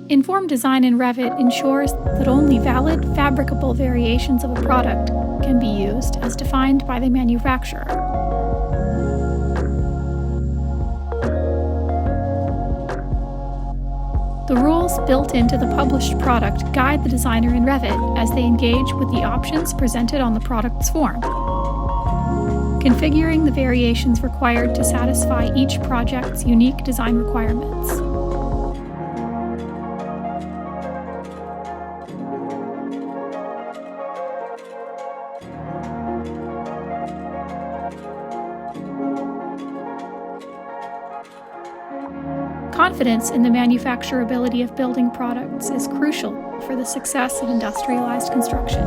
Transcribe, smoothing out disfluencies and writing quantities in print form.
Informed design in Revit ensures that only valid, fabricable variations of a product can be used as defined by the manufacturer. The rules built into the published product guide the designer in Revit as they engage with the options presented on the product's form, configuring the variations required to satisfy each project's unique design requirements. Confidence in the manufacturability of building products is crucial for the success of industrialized construction.